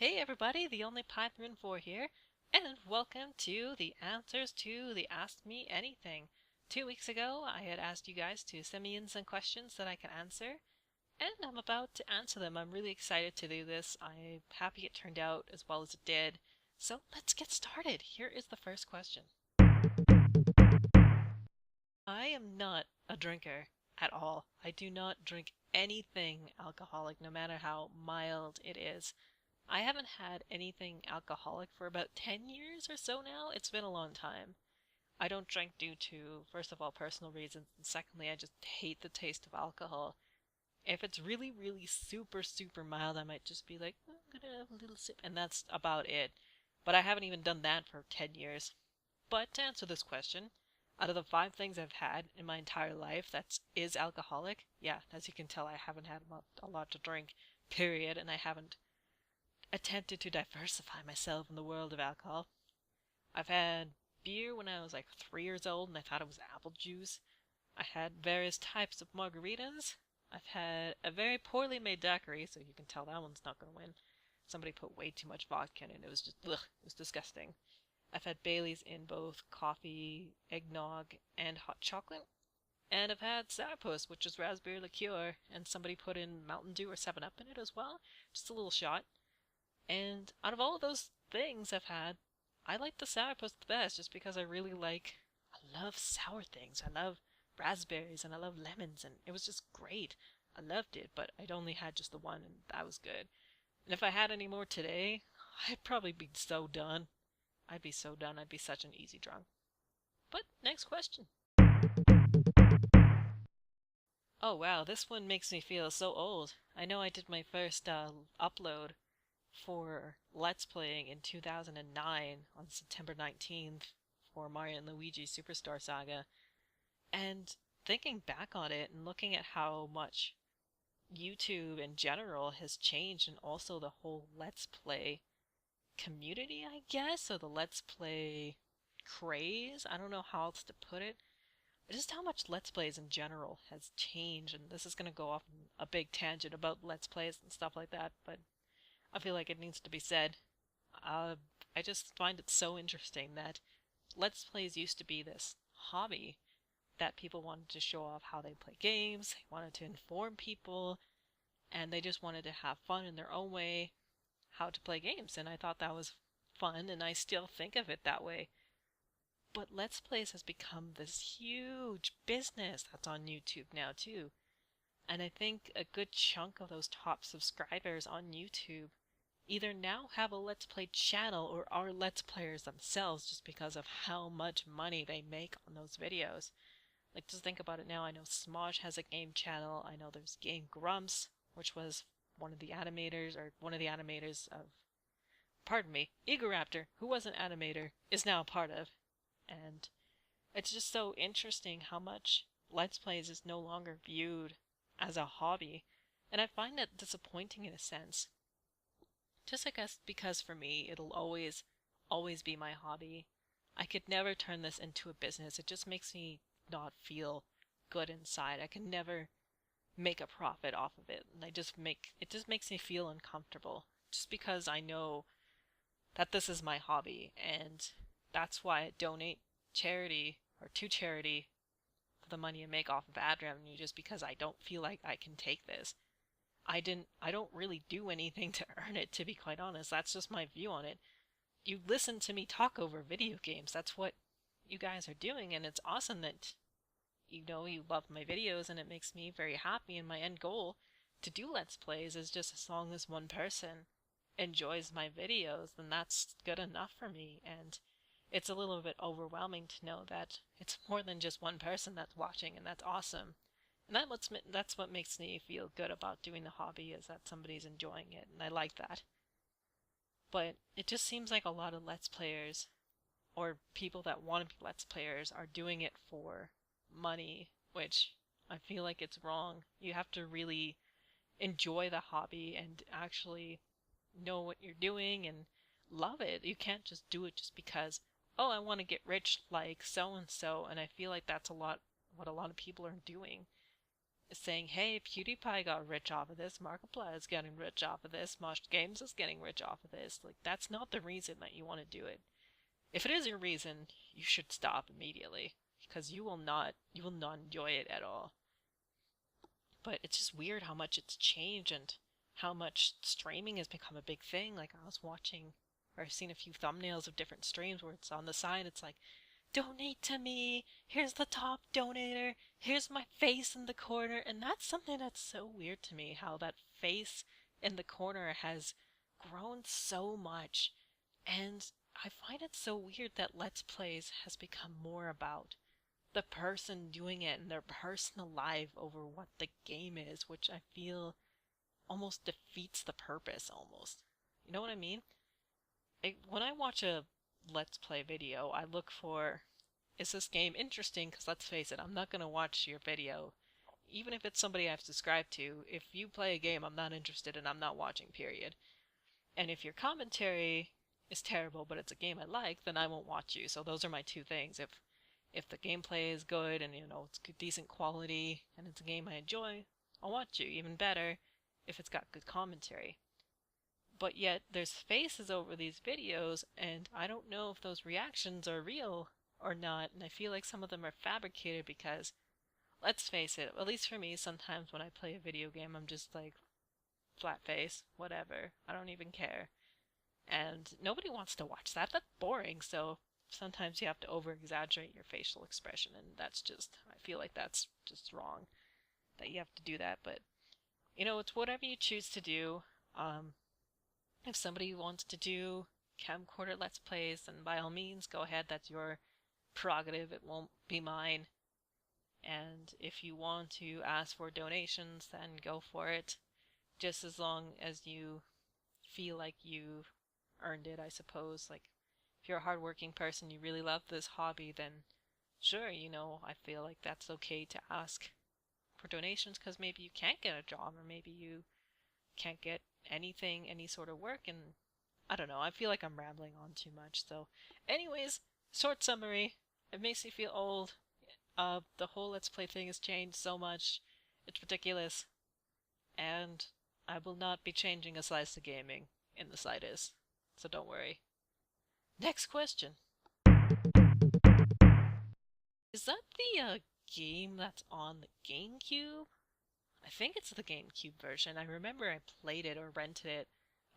Hey everybody, the only Python 4 here, and welcome to the answers to the Ask Me Anything. 2 weeks ago, I had asked you guys to send me in some questions that I can answer, and I'm about to answer them. I'm really excited to do this. I'm happy it turned out as well as it did. So let's get started. Here is the first question. I am not a drinker at all. I do not drink anything alcoholic, no matter how mild it is. I haven't had anything alcoholic for about 10 years or so now. It's been a long time. I don't drink due to, first of all, personal reasons, and secondly, I just hate the taste of alcohol. If it's really, really super, super mild, I might just be like, I'm gonna have a little sip, and that's about it. But I haven't even done that for 10 years. But to answer this question, out of the 5 things I've had in my entire life that is alcoholic, yeah, as you can tell, I haven't had a lot to drink, period, and I haven't attempted to diversify myself in the world of alcohol. I've had beer when I was like 3 years old and I thought it was apple juice. I had various types of margaritas. I've had a very poorly made daiquiri, so you can tell that one's not going to win. Somebody put way too much vodka in it. It was just, ugh, it was disgusting. I've had Bailey's in both coffee, eggnog, and hot chocolate. And I've had Sourpuss, which is raspberry liqueur, and somebody put in Mountain Dew or 7 Up in it as well. Just a little shot. And out of all of those things I've had, I like the sourpuss the best just because I love sour things. I love raspberries and I love lemons and it was just great. I loved it, but I'd only had just the one and that was good. And if I had any more today, I'd probably be so done. I'd be so done. I'd be such an easy drunk. But next question. Oh wow, this one makes me feel so old. I know I did my first upload for Let's Playing in 2009 on September 19th for Mario and Luigi Superstar Saga. And thinking back on it and looking at how much YouTube in general has changed and also the whole Let's Play community, I guess, or the Let's Play craze. I don't know how else to put it. Just how much Let's Plays in general has changed, and this is going to go off on a big tangent about Let's Plays and stuff like that, but I feel like it needs to be said. Uh, I just find it so interesting that Let's Plays used to be this hobby that people wanted to show off how they play games, they wanted to inform people, and they just wanted to have fun in their own way how to play games, and I thought that was fun, and I still think of it that way. But Let's Plays has become this huge business that's on YouTube now too. And I think a good chunk of those top subscribers on YouTube either now have a Let's Play channel or are Let's Players themselves just because of how much money they make on those videos. Like, just think about it now. I know Smosh has a game channel. I know there's Game Grumps, which was one of the animators of, pardon me, Egoraptor, who was an animator, is now a part of. And it's just so interesting how much Let's Plays is no longer viewed as a hobby. And I find that disappointing in a sense. Just I guess because for me, it'll always be my hobby. I could never turn this into a business. It just makes me not feel good inside. I can never make a profit off of it. And it just makes me feel uncomfortable. Just because I know that this is my hobby and that's why I donate charity or to charity for the money I make off of ad revenue just because I don't feel like I can take this. I don't really do anything to earn it, to be quite honest. That's just my view on it. You listen to me talk over video games. That's what you guys are doing, and it's awesome that you love my videos, and it makes me very happy. And my end goal to do Let's Plays is just as long as one person enjoys my videos, then that's good enough for me. And it's a little bit overwhelming to know that it's more than just one person that's watching, and that's awesome. And that's what makes me feel good about doing the hobby is that somebody's enjoying it, and I like that. But it just seems like a lot of Let's Players, or people that want to be Let's Players, are doing it for money, which I feel like it's wrong. You have to really enjoy the hobby and actually know what you're doing and love it. You can't just do it just because, oh, I want to get rich like so and so, and I feel like that's what a lot of people are doing. saying, hey, PewDiePie got rich off of this, Markiplier is getting rich off of this, Mosh Games is getting rich off of this. Like, that's not the reason that you want to do it. If it is your reason, you should stop immediately, because you will not enjoy it at all. But it's just weird how much it's changed and how much streaming has become a big thing. Like, I was watching, or I've seen a few thumbnails of different streams where it's on the side, it's like, donate to me, here's the top donator, here's my face in the corner. And that's something that's so weird to me, how that face in the corner has grown so much. And I find it so weird that Let's Plays has become more about the person doing it and their personal life over what the game is, which I feel almost defeats the purpose almost. You know what I mean? When I watch a Let's Play video, I look for, is this game interesting? Because let's face it, I'm not going to watch your video. Even if it's somebody I've subscribed to, if you play a game I'm not interested in, I'm not watching, period. And if your commentary is terrible but it's a game I like, then I won't watch you. So those are my two things. If the gameplay is good and it's good, decent quality and it's a game I enjoy, I'll watch you. Even better if it's got good commentary. But yet there's faces over these videos and I don't know if those reactions are real or not, and I feel like some of them are fabricated because, let's face it, at least for me, sometimes when I play a video game I'm just like, flat face, whatever, I don't even care. And nobody wants to watch that. That's boring. So sometimes you have to over exaggerate your facial expression, and that's just, I feel like that's just wrong that you have to do that. But it's whatever you choose to do. If somebody wants to do camcorder Let's Plays, then by all means go ahead. That's your prerogative. It won't be mine. And if you want to ask for donations, then go for it. Just as long as you feel like you earned it, I suppose. Like, if you're a hardworking person, you really love this hobby, then sure, I feel like that's okay to ask for donations because maybe you can't get a job or maybe you can't get anything, any sort of work, and I don't know, I feel like I'm rambling on too much. So anyways, short summary, it makes me feel old. The whole Let's Play thing has changed so much. It's ridiculous. And I will not be changing a slice of gaming in the slightest. So don't worry. Next question. Is that the game that's on the GameCube? I think it's the GameCube version. I remember I played it or rented it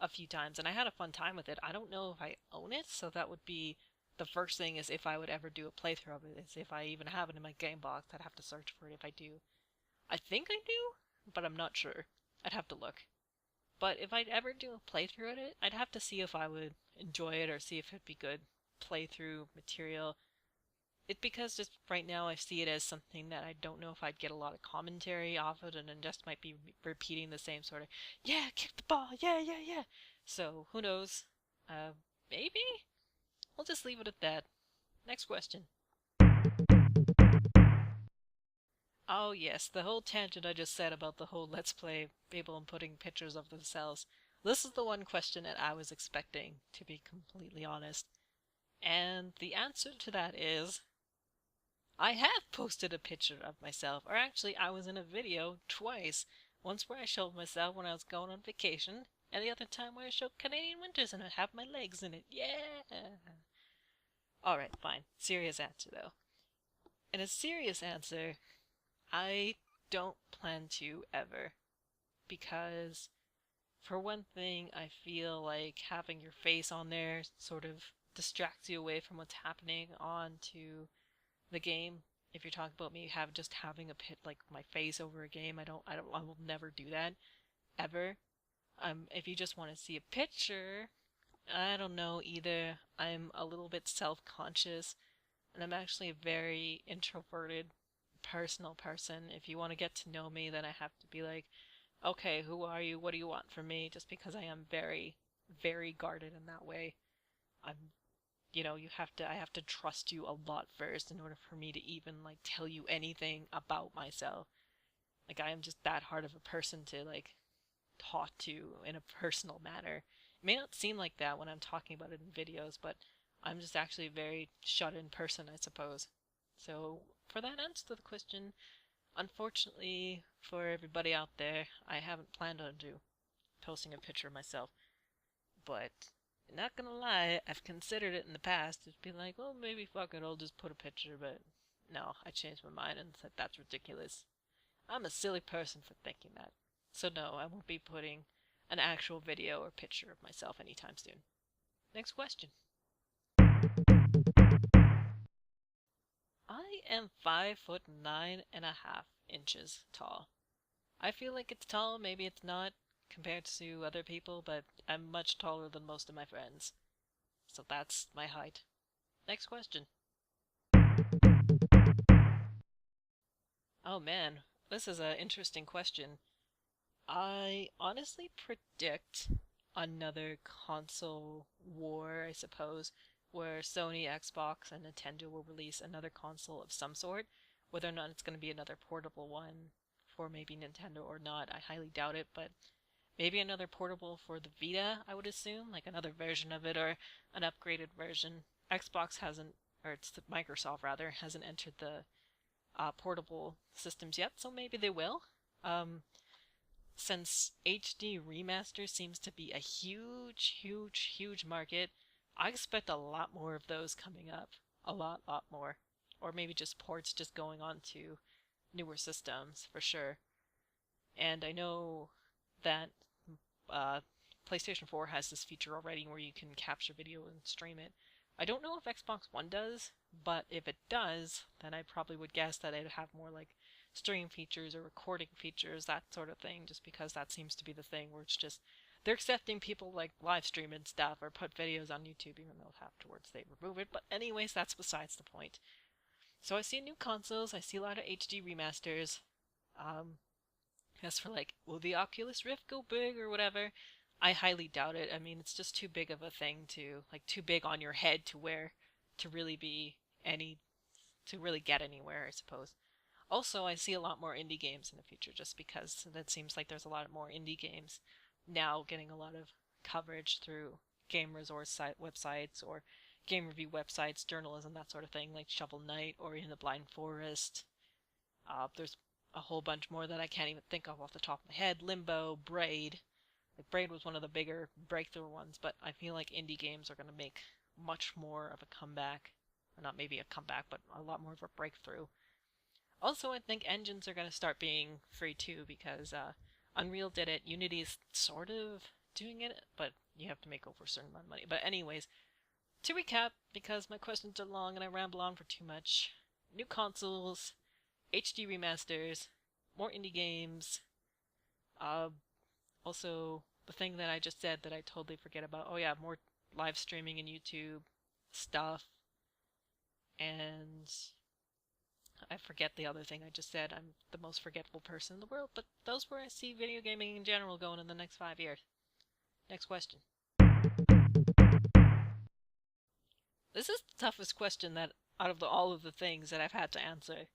a few times and I had a fun time with it. I don't know if I own it, so that would be the first thing, is if I would ever do a playthrough of it, is if I even have it in my game box. I'd have to search for it if I do. I think I do, but I'm not sure. I'd have to look. But if I'd ever do a playthrough of it, I'd have to see if I would enjoy it or see if it'd be good playthrough material. Because just right now I see it as something that I don't know if I'd get a lot of commentary off it, and then just might be repeating the same sort of, yeah, kick the ball, yeah, yeah, yeah. So, who knows? Maybe? We'll just leave it at that. Next question. Oh yes, the whole tangent I just said about the whole Let's Play people and putting pictures of themselves. This is the one question that I was expecting, to be completely honest. And the answer to that is, I have posted a picture of myself, or actually I was in a video twice. Once where I showed myself when I was going on vacation, and the other time where I showed Canadian winters and I have my legs in it. Yeah! Alright, fine. Serious answer though. And a serious answer, I don't plan to ever. Because, for one thing, I feel like having your face on there sort of distracts you away from what's happening on to the game. If you're talking about me just having a pit like my face over a game, I will never do that ever. If you just want to see a picture, I don't know either. I'm a little bit self-conscious, and I'm actually a very introverted, personal person. If you want to get to know me, then I have to be like, okay, who are you? What do you want from me? Just because I am very, very guarded in that way. I'm I have to trust you a lot first in order for me to even like tell you anything about myself. Like, I am just that hard of a person to like talk to in a personal manner. It may not seem like that when I'm talking about it in videos, but I'm just actually a very shut in person, I suppose. So for that answer to the question, Unfortunately for everybody out there, I haven't planned on posting a picture of myself, but not gonna lie, I've considered it in the past. It'd be like, well, maybe fuck it, I'll just put a picture, but no, I changed my mind and said that's ridiculous. I'm a silly person for thinking that. So no, I won't be putting an actual video or picture of myself anytime soon. Next question. I am 5'9.5" tall. I feel like it's tall, maybe it's not compared to other people, but I'm much taller than most of my friends. So that's my height. Next question. Oh man, this is an interesting question. I honestly predict another console war, I suppose, where Sony, Xbox, and Nintendo will release another console of some sort. Whether or not it's going to be another portable one for maybe Nintendo or not, I highly doubt it, but maybe another portable for the Vita, I would assume, like another version of it or an upgraded version. Xbox hasn't, or it's Microsoft rather, hasn't entered the portable systems yet, so maybe they will. Um, since HD remaster seems to be a huge market, I expect a lot more of those coming up. A lot more. Or maybe just ports just going on to newer systems, for sure. And I know that uh, PlayStation 4 has this feature already where you can capture video and stream it. I don't know if Xbox One does, but if it does, then I probably would guess that it'd have more like stream features or recording features, that sort of thing, just because that seems to be the thing where it's just they're accepting people like live stream and stuff or put videos on YouTube even though afterwards they remove it. But anyways, that's besides the point. So I see new consoles, I see a lot of HD remasters. Um, as for like, will the Oculus Rift go big or whatever? I highly doubt it. I mean, it's just too big of a thing to, like, too big on your head to wear to really be any, to really get anywhere, I suppose. Also, I see a lot more indie games in the future just because that seems like there's a lot more indie games now getting a lot of coverage through game resource websites or game review websites, journalism, that sort of thing, like Shovel Knight or In the Blind Forest. There's a whole bunch more that I can't even think of off the top of my head. Limbo, Braid. Like Braid was one of the bigger breakthrough ones, but I feel like indie games are going to make much more of a comeback. Or not maybe a comeback, but a lot more of a breakthrough. Also, I think engines are going to start being free too because Unreal did it. Unity's sort of doing it, but you have to make over a certain amount of money. But anyways, to recap, because my questions are long and I ramble on for too much, new consoles, HD remasters, more indie games, uh, also the thing that I just said that I totally forget about. Oh yeah, more live streaming and YouTube stuff, and I forget the other thing I just said. I'm the most forgetful person in the world, but those where I see video gaming in general going in the next 5 years. Next question. This is the toughest question that out of all of the things that I've had to answer.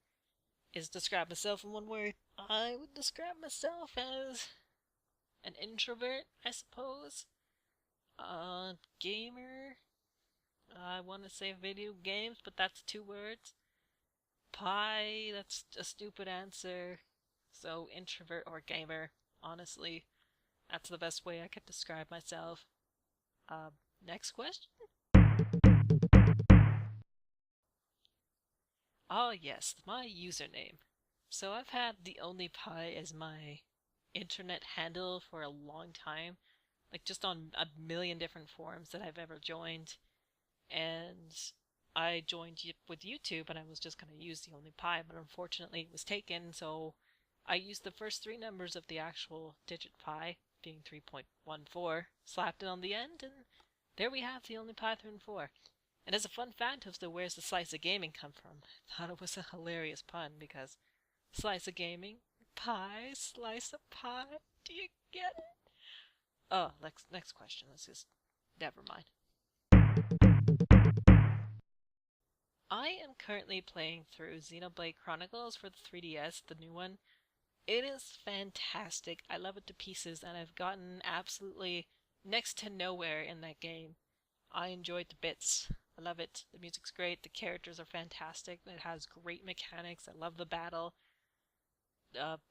Is describe myself in one word. I would describe myself as an introvert, I suppose. Gamer. I want to say video games, but that's 2 words. Pie, that's a stupid answer. So, introvert or gamer, honestly. That's the best way I could describe myself. Uh, Next question? Oh, yes, my username. So, I've had the Only Pie as my internet handle for a long time. Like, just on a million different forums that I've ever joined. And I joined with YouTube and I was just going to use the Only Pie, but unfortunately it was taken, so I used the first 3 numbers of the actual digit pi, being 3.14, slapped it on the end, and there we have the Only Pie 3 and 4. And as a fun fact of the where's the slice of gaming come from, I thought it was a hilarious pun because slice of gaming, pie, slice of pie, do you get it? Oh, next question, let's just, never mind. I am currently playing through Xenoblade Chronicles for the 3DS, the new one. It is fantastic. I love it to pieces, and I've gotten absolutely next to nowhere in that game. I enjoyed the bits. I love it. The music's great. The characters are fantastic. It has great mechanics. I love the battle.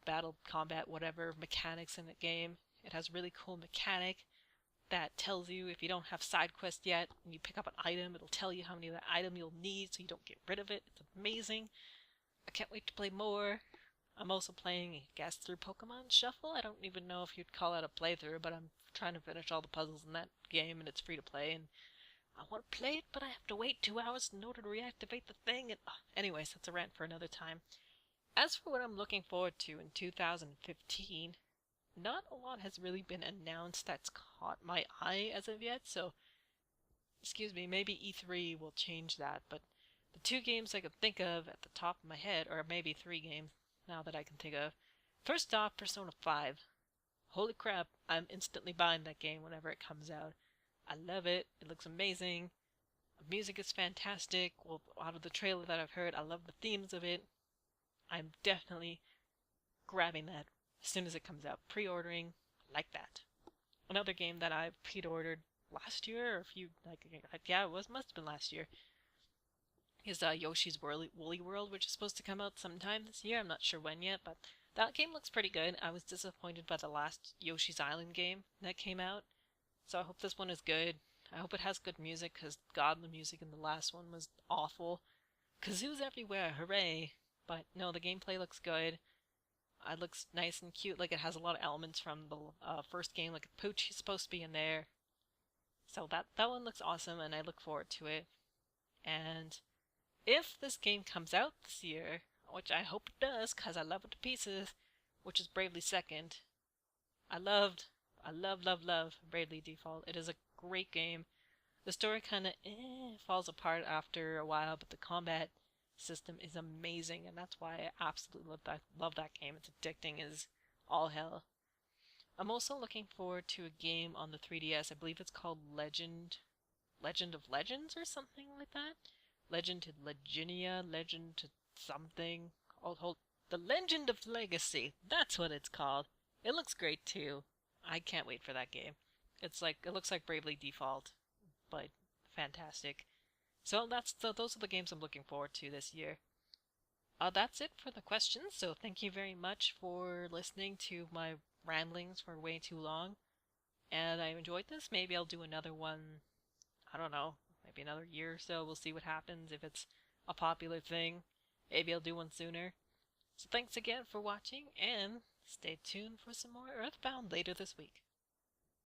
battle, combat, whatever mechanics in the game. It has really cool mechanic that tells you if you don't have side quest yet and you pick up an item, it'll tell you how many of that item you'll need so you don't get rid of it. It's amazing. I can't wait to play more. I'm also playing, I guess, through Pokemon Shuffle. I don't even know if you'd call it a playthrough, but I'm trying to finish all the puzzles in that game, and it's free to play, and I want to play it, but I have to wait 2 hours in order to reactivate the thing, and anyways, that's a rant for another time. As for what I'm looking forward to in 2015, not a lot has really been announced that's caught my eye as of yet, so, excuse me, maybe E3 will change that, but the 2 games I could think of at the top of my head, or maybe 3 games now that I can think of. First off, Persona 5. Holy crap, I'm instantly buying that game whenever it comes out. I love it, it looks amazing, the music is fantastic, well, out of the trailer that I've heard, I love the themes of it. I'm definitely grabbing that as soon as it comes out, pre-ordering like that. Another game that I pre-ordered last year, or a few, yeah, must have been last year, is Yoshi's Woolly World, which is supposed to come out sometime this year. I'm not sure when yet, but that game looks pretty good. I was disappointed by the last Yoshi's Island game that came out, so I hope this one is good. I hope it has good music, because God, the music in the last one was awful. Kazoos everywhere, hooray! But no, the gameplay looks good. It looks nice and cute, like it has a lot of elements from the first game, like Pooch is supposed to be in there. So that one looks awesome, and I look forward to it. And if this game comes out this year, which I hope it does, because I love it to pieces, which is Bravely Second. I love, love Bravely Default. It is a great game. The story kind of falls apart after a while, but the combat system is amazing, and that's why I absolutely love that game. It's addicting as all hell. I'm also looking forward to a game on the 3DS. I believe it's called Legend of Legends or something like that. Legend to Leginia, Legend to something. Hold. The Legend of Legacy. That's what it's called. It looks great too. I can't wait for that game. It looks like Bravely Default, but fantastic. So those are the games I'm looking forward to this year. That's it for the questions, so thank you very much for listening to my ramblings for way too long. And I enjoyed this. Maybe I'll do another one, I don't know, maybe another year or so. We'll see what happens, if it's a popular thing. Maybe I'll do one sooner. So thanks again for watching, and stay tuned for some more Earthbound later this week.